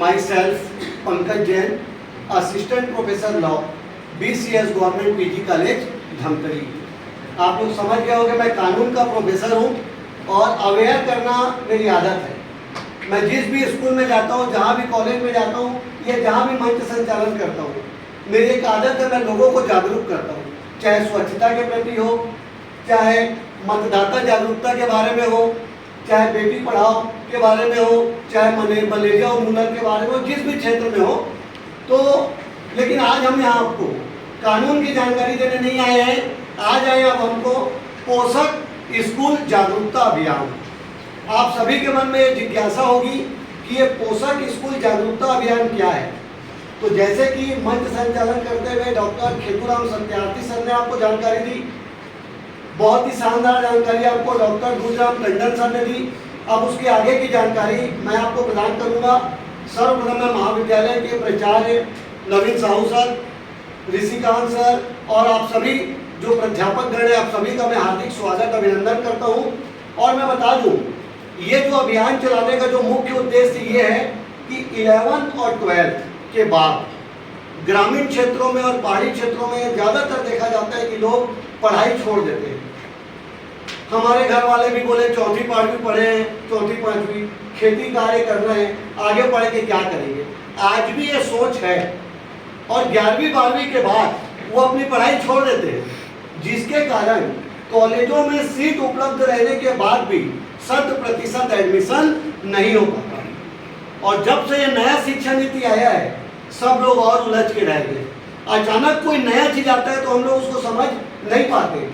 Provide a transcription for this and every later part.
myself Pankaj Jain, Assistant Professor Law, BCS Government PG College Dhamtari. आप लोग समझ गए हो कि मैं कानून का प्रोफेसर हूँ और अवेयर करना मेरी आदत है। मैं जिस भी स्कूल में जाता हूँ, जहाँ भी कॉलेज में जाता हूँ या जहाँ भी मंच संचालन करता हूँ, मेरी एक आदत है, मैं लोगों को जागरूक करता हूँ, चाहे स्वच्छता के प्रति हो, चाहे मतदाता जागरूकता के बारे में हो, चाहे बेटी पढ़ाओ के बारे में हो, चाहे मलेरिया उन्मूलन के बारे में हो, जिस भी क्षेत्र में हो। तो लेकिन आज हम यहाँ आपको कानून की जानकारी देने नहीं आए हैं, आज आए अब हमको पोषक स्कूल जागरूकता अभियान। आप सभी के मन में ये जिज्ञासा होगी कि ये पोषक स्कूल जागरूकता अभियान क्या है। तो जैसे कि मंच संचालन करते हुए डॉक्टर खेतूराम सत्यार्थी सर ने आपको जानकारी दी, बहुत ही शानदार जानकारी आपको डॉक्टर गुजराम टंडन सर ने दी। अब उसके आगे की जानकारी मैं आपको प्रदान करूंगा। सर्वप्रथम मैं महाविद्यालय के प्राचार्य नवीन साहू सर, ऋषिकांत सर और आप सभी जो प्राध्यापक गण है, आप सभी का मैं हार्दिक स्वागत अभिनंदन करता हूं। और मैं बता दूं, ये जो अभियान चलाने का जो मुख्य उद्देश्य ये है कि 11th और 12th के बाद ग्रामीण क्षेत्रों में और पहाड़ी क्षेत्रों में ज़्यादातर देखा जाता है कि लोग पढ़ाई छोड़ देते हैं। हमारे घर वाले भी बोले चौथी पांचवी पढ़े हैं, चौथी पांचवी खेती कार्य कर रहे हैं, आगे पढ़ के क्या करेंगे। आज भी ये सोच है और 11वीं 12वीं के बाद वो अपनी पढ़ाई छोड़ देते हैं, जिसके कारण कॉलेजों में सीट उपलब्ध रहने के बाद भी 100% एडमिशन नहीं हो पाता। और जब से ये नया शिक्षा नीति आया है, सब लोग और उलझ के रह गए। अचानक कोई नया चीज आता है तो हम लोग उसको समझ नहीं पाते।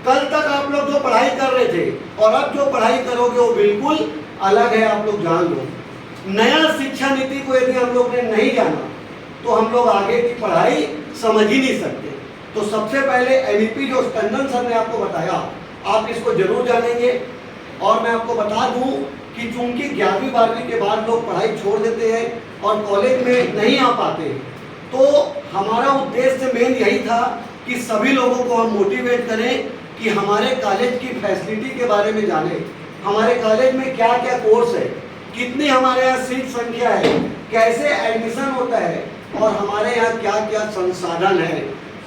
कल तक आप लोग जो पढ़ाई कर रहे थे और अब जो पढ़ाई करोगे वो बिल्कुल अलग है, आप लोग जान लो। नया शिक्षा नीति को यदि हम लोग ने नहीं जाना तो हम लोग आगे की पढ़ाई समझ ही नहीं सकते। तो सबसे पहले MEP जो टंडन सर ने आपको बताया, आप इसको जरूर जानेंगे। और मैं आपको बता दूं कि चूंकि 11वीं 12वीं के बाद लोग पढ़ाई छोड़ देते हैं और कॉलेज में नहीं आ पाते, तो हमारा उद्देश्य मेन यही था कि सभी लोगों को हम मोटिवेट करें कि हमारे कॉलेज की फैसिलिटी के बारे में जानें, हमारे कॉलेज में क्या क्या कोर्स है, कितनी हमारे यहाँ सीट संख्या है, कैसे एडमिशन होता है और हमारे यहाँ क्या क्या संसाधन है।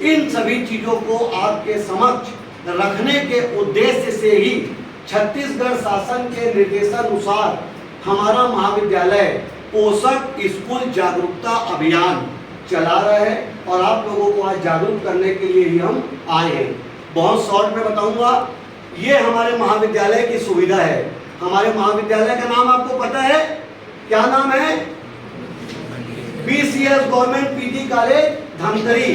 इन सभी चीज़ों को आपके समक्ष रखने के उद्देश्य से ही छत्तीसगढ़ शासन के निर्देशानुसार हमारा महाविद्यालय पोषक स्कूल जागरूकता अभियान चला रहा है और आप लोगों को आज जागरूक करने के लिए ही हम आए हैं। बहुत शॉर्ट में बताऊंगा, ये हमारे महाविद्यालय की सुविधा है। हमारे महाविद्यालय का नाम आपको पता है, क्या नाम है? BCS government PG college Dhamtari.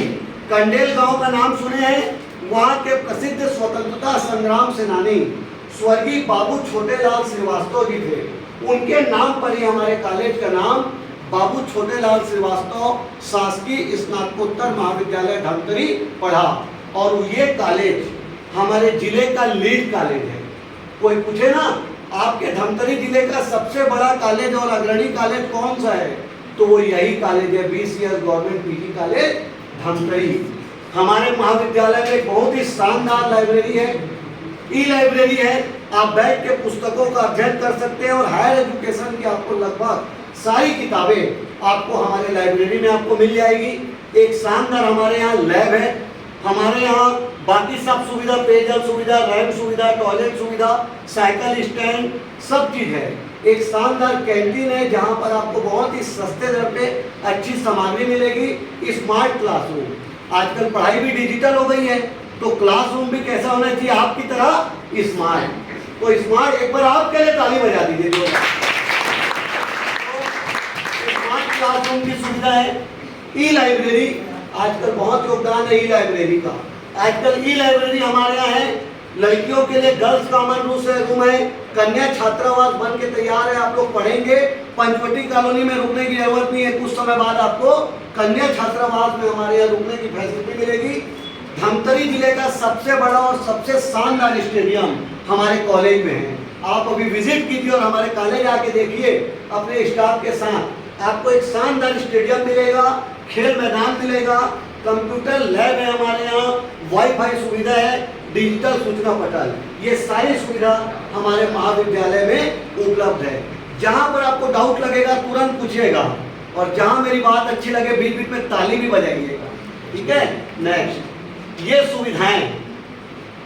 Kandel गांव का नाम सुने हैं? वहाँ के प्रसिद्ध स्वतंत्रता संग्राम सेनानी स्वर्गीय बाबू छोटेलाल श्रीवास्तव जी थे, उनके नाम पर ही हमारे कॉलेज का नाम बाबू छोटेलाल श्रीवास्तव शासकीय स्नातकोत्तर महाविद्यालय धमतरी पढ़ा। और ये कॉलेज हमारे जिले का लीड कॉलेज है। कोई पूछे ना आपके धमतरी जिले का सबसे बड़ा कॉलेज और अग्रणी कॉलेज कौन सा है, तो वो यही कॉलेज है, BCS government PG college Dhamtari. हमारे महाविद्यालय में बहुत ही शानदार लाइब्रेरी है, ई-लाइब्रेरी है। आप बैठ के पुस्तकों का अध्ययन कर सकते हैं और हायर एजुकेशन की आपको लगभग सारी किताबें आपको हमारे लाइब्रेरी में आपको मिल जाएगी। एक शानदार हमारे यहाँ लैब है, हमारे यहाँ बाकी सब सुविधा, पेयजल सुविधा, रैंप सुविधा, टॉयलेट सुविधा, साइकिल स्टैंड, सब चीज़ है। एक शानदार कैंटीन है जहाँ पर आपको बहुत ही सस्ते दर पे अच्छी सामग्री मिलेगी। स्मार्ट क्लासरूम, आजकल पढ़ाई भी डिजिटल हो गई है, तो क्लासरूम भी कैसा होना चाहिए आपकी तरह स्मार्ट। तो स्मार्ट, एक बार आपके लिए ताली बजा दीजिए। तो स्मार्ट क्लासरूम की सुविधा है। ई-लाइब्रेरी, आजकल बहुत योगदान है ई-लाइब्रेरी का। आजकल ई-लाइब्रेरी हमारे यहाँ है। लड़कियों के लिए गर्ल्स कॉमन रूम है, कन्या छात्रावास बन के तैयार है। आप लोग पढ़ेंगे, पंचवटी कॉलोनी में रुकने की जरूरत नहीं है, कुछ समय बाद आपको कन्या छात्रावास में हमारे यहाँ रुकने की फैसिलिटी मिलेगी। धमतरी जिले का सबसे बड़ा और सबसे शानदार स्टेडियम हमारे कॉलेज में है। आप अभी विजिट कीजिए और हमारे कॉलेज आके देखिए अपने स्टाफ के साथ। आपको एक शानदार स्टेडियम मिलेगा, खेल मैदान मिलेगा, कंप्यूटर लैब है हमारे यहाँ, वाईफाई सुविधा है, डिजिटल सूचना पटल, ये सारी सुविधा हमारे महाविद्यालय में उपलब्ध है। जहां पर आपको डाउट लगेगा तुरंत पूछिएगा, और जहां मेरी बात अच्छी लगे बीच बीच में ताली भी बजाइएगा, ठीक है। नेक्स्ट, ये सुविधाएं,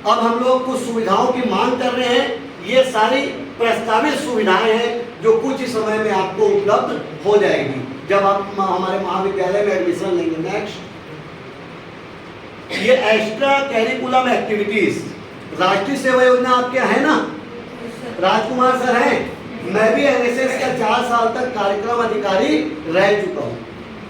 अब हम लोग कुछ सुविधाओं की मांग कर रहे हैं। ये सारी प्रस्तावित सुविधाएं हैं जो कुछ ही समय में आपको उपलब्ध हो जाएगी जब आप हमारे महाविद्यालय में एडमिशन लेंगे। नेक्स्ट, ये एक्स्ट्रा कैरिकुलम एक्टिविटीज, राष्ट्रीय सेवा योजना आपके है ना, राजकुमार सर हैं, मैं भी एनएसएस का 4 साल तक कार्यक्रम अधिकारी रह चुका हूँ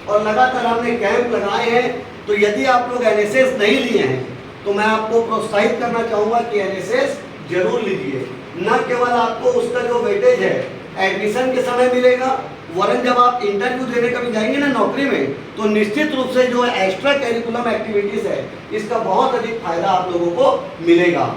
और लगातार हमने कैंप लगाए हैं। तो यदि आप लोग एनएसएस नहीं लिए हैं तो मैं आपको प्रोत्साहित करना चाहूँगा कि एनएसएस जरूर लीजिए। न केवल आपको उसका जो वेटेज है एडमिशन के समय मिलेगा, वरन जब आप इंटरव्यू देने कभी जाएंगे ना नौकरी में, तो निश्चित रूप से जो एक्स्ट्रा कैरिकुलम एक्टिविटीज़ है इसका बहुत अधिक फायदा आप लोगों को मिलेगा।